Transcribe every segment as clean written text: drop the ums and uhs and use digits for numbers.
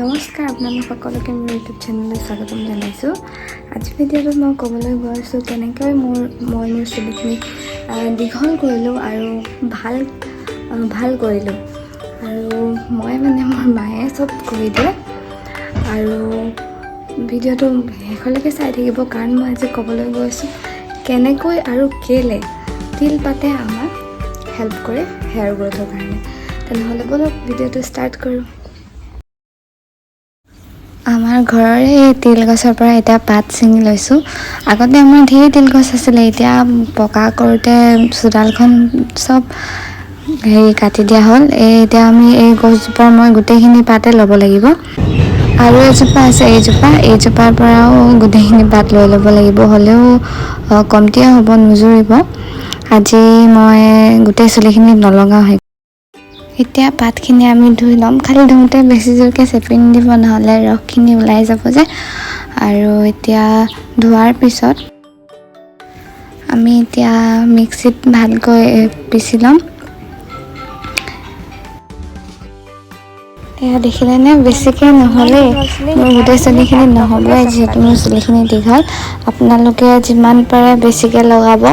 নমস্কাৰ আপোনালোক সকলোকে মোৰ ইউটিউব চেনেললৈ স্বাগতম জনাইছোঁ। আজি ভিডিঅ'টোত মই ক'বলৈ গৈ আছোঁ কেনেকৈ মই মোৰ চুলিখিনি দীঘল কৰিলোঁ আৰু ভাল কৰিলোঁ। আৰু মই মানে মোৰ মায়ে চব কৰি দিয়ে আৰু ভিডিঅ'টো শেষলৈকে চাই থাকিব, কাৰণ মই আজি ক'বলৈ গৈ আছোঁ কেনেকৈ আৰু কেলে তিল পাতে আমাক হেল্প কৰে হেয়াৰ গ্ৰ'থৰ কাৰণে। তেনেহ'লে ব'লক ভিডিঅ'টো ষ্টাৰ্ট কৰোঁ। আমাৰ ঘৰৰে তিল গছৰ পৰা এতিয়া পাত ছিঙি লৈছোঁ। আগতে আমাৰ ধেৰ তিল গছ আছিলে, এতিয়া পকা কৰোঁতে চোতালখন চব কাটি দিয়া হ'ল। এতিয়া আমি এই গছজোপাৰ মই গোটেইখিনি পাতে ল'ব লাগিব। আৰু এজোপা আছে এইজোপাৰ পৰাও গোটেইখিনি পাত লৈ ল'ব লাগিব, হ'লেও কমটিয়ে হ'ব, নোজুৰিব। আজি মই গোটেই চুলিখিনি নলগাওঁ। এতিয়া পাতখিনি আমি ধুই ল'ম, খালি ধুওঁতে বেছি জোৰকৈ চেপি নিদিব, নহ'লে ৰসখিনি ওলাই যাব যে। আৰু এতিয়া ধোৱাৰ পিছত আমি এতিয়া মিক্সিত ভালকৈ পিচি ল'ম। এয়া দেখিলেনে, বেছিকৈ নহ'লেই মোৰ গোটেই চুলিখিনি নহ'বই, যিহেতু মোৰ চুলিখিনি দীঘল। আপোনালোকে যিমান পাৰে বেছিকৈ লগাব।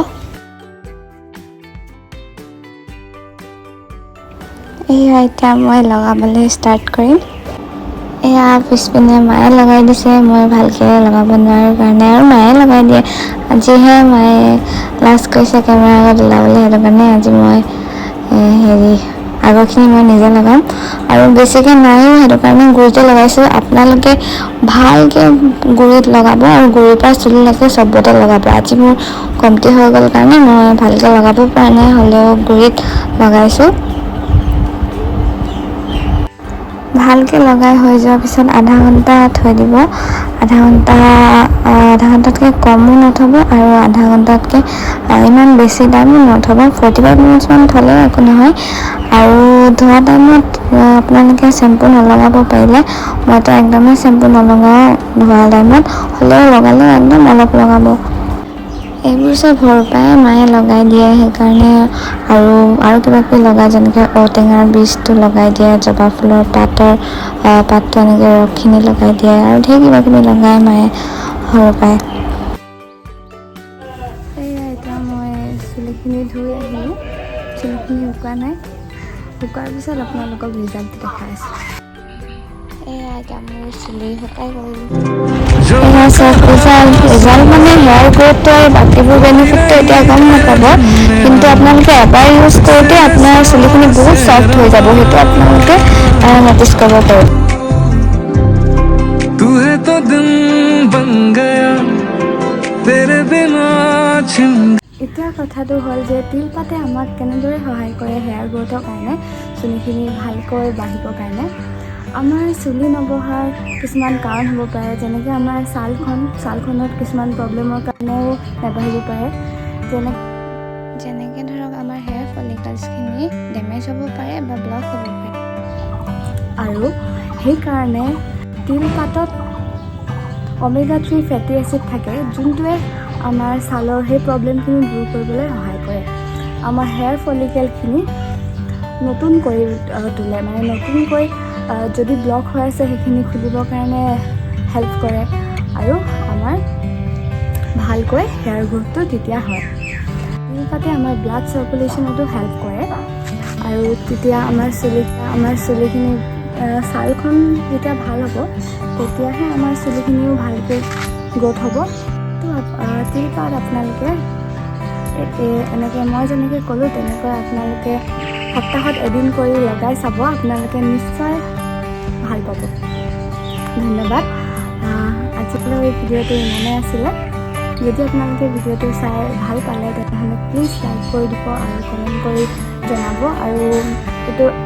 এয়া এতিয়া মই লগাবলৈ ষ্টাৰ্ট কৰিম। এয়া পিছপিনে মায়ে লগাই দিছে, মই ভালকৈ লগাব নোৱাৰোঁ কাৰণে, আৰু মায়ে লগাই দিয়ে। আজিহে মায়ে লাজ কৰিছে কেমেৰা আগত ওলাবলৈ, সেইটো কাৰণে আজি মই আগৰখিনি মই নিজে লগাম। আৰু বেছিকৈ নাইও, সেইটো কাৰণে গুৰিতে লগাইছোঁ। আপোনালোকে ভালকৈ গুৰিত লগাব আৰু গুৰিৰ পৰা চুলিলৈকে চবতে লগাব। আজি মোৰ কমটি হৈ গ'ল কাৰণে মই ভালকৈ লগাব পৰা নাই, হ'লেও গুৰিত লগাইছোঁ। ভালকৈ লগাই হৈ যোৱাৰ পিছত আধা ঘণ্টা থৈ দিব। আধা ঘণ্টাতকৈ কমো নথ'ব আৰু আধা ঘণ্টাতকৈ ইমান বেছি টাইমো নথ'ব। 45 মিনিটছমান থ'লেও একো নহয়। আৰু ধোৱা টাইমত আপোনালোকে চেম্পু নলগাব পাৰিলে। মইতো একদমেই চেম্পু নলগাওঁ ধোৱা টাইমত, হ'লেও লগালেও একদম অলপ লগাব। এইবোৰ চব সৰুৰ পৰাই মায়ে লগাই দিয়ে, সেইকাৰণে আৰু কিবা কিবি লগাই, যেনেকৈ ঔটেঙাৰ বীজটো লগাই দিয়ে, জবা ফুলৰ পাতটো এনেকৈ ৰসখিনি লগাই দিয়ে, আৰু ধেৰ কিবা কিবি লগাই মায়ে সৰুৰ পৰাই। এয়া এতিয়া মই চুলিখিনি ধুই আহিলোঁ, চুলিখিনি শুকোৱা নাই। শুকোৱাৰ পিছত আপোনালোকক ৰিজাল্টটো দেখাই আছোঁ। এয়া এতিয়া মোৰ চুলি শুকাই গ'ল। এয়া চব ৰিজাল্ট মানে হেয়াৰ গ্ৰ'থটো আৰু বাকীবোৰ বেনিফিটটো এতিয়া গম নাপাব, কিন্তু আপোনালোকে এবাৰ ইউজ কৰোঁতে আপোনাৰ চুলিখিনি বহুত ছফ্ট হৈ যাব, সেইটো আপোনালোকে ন'টিছ কৰিব পাৰিব। এতিয়া কথাটো হ'ল যে তিল পাতে আমাক কেনেদৰে সহায় কৰে হেয়াৰ গ্ৰ'থৰ কাৰণে, চুলিখিনি ভালকৈ বাঢ়িবৰ কাৰণে। আমাৰ চুলি নবঢ়াৰ কিছুমান কাৰণ হ'ব পাৰে, যেনেকৈ আমাৰ ছালখনত কিছুমান প্ৰব্লেমৰ কাৰণেও নাবাঢ়িব পাৰে। যেনেকৈ ধৰক আমাৰ হেয়াৰ ফলিকলছখিনি ডেমেজ হ'ব পাৰে বা ব্লক হ'ব পাৰে। আৰু সেইকাৰণে তিল পাতত omega-3 ফেটি এচিড থাকে, যোনটোৱে আমাৰ ছালৰ সেই প্ৰব্লেমখিনি দূৰ কৰিবলৈ সহায় কৰে। আমাৰ হেয়াৰ ফলিকেলখিনি নতুন কৰি তোলে, মানে নতুনকৈ যদি ব্লক হৈ আছে সেইখিনি খুলিবৰ কাৰণে হেল্প কৰে, আৰু আমাৰ ভালকৈ হেয়াৰ গ্ৰ'থটো তেতিয়া হয়। তিল পাতে আমাৰ ব্লাড চাৰ্কুলেশ্যনতো হেল্প কৰে, আৰু তেতিয়া আমাৰ চুলিখিনি ছালখন যেতিয়া ভাল হ'ব, তেতিয়াহে আমাৰ চুলিখিনিও ভালকৈ গ্ৰ'থ হ'ব। তো তিল পাত আপোনালোকে এনেকৈ মই যেনেকৈ ক'লোঁ তেনেকৈ আপোনালোকে সপ্তাহত এদিন কৰি লগাই চাব, আপোনালোকে নিশ্চয় ভাল পাব। ধন্যবাদ। আজিলৈ এই ভিডিঅ'টো ইমানেই আছিলে। যদি আপোনালোকে ভিডিঅ'টো চাই ভাল পালে, তেনেহ'লে প্লিজ লাইক কৰি দিব আৰু কমেণ্ট কৰি জনাব। আৰু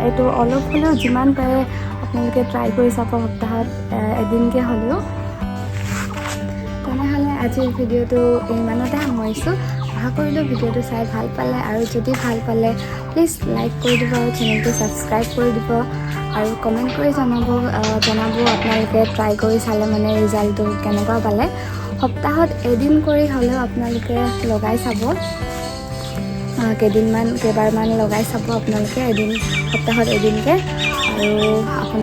এইটো অলপ হ'লেও যিমান পাৰে আপোনালোকে ট্ৰাই কৰি চাব, সপ্তাহত এদিনকৈ হ'লেও। তেনেহ'লে আজিৰ ভিডিঅ'টো ইমানতে সামৰিছোঁ। আশা কৰিলোঁ ভিডিঅ'টো চাই ভাল পালে, আৰু যদি ভাল পালে প্লিজ লাইক কৰি দিব আৰু চেনেলটো ছাবস্ক্ৰাইব কৰি দিব, আৰু কমেণ্ট কৰি জনাব আপোনালোকে ট্ৰাই কৰি চালে মানে ৰিজাল্টটো কেনেকুৱা পালে। সপ্তাহত এদিন কৰি হ'লেও আপোনালোকে লগাই চাব, কেইবাৰমান লগাই চাব আপোনালোকে সপ্তাহত এদিনকৈ। আৰু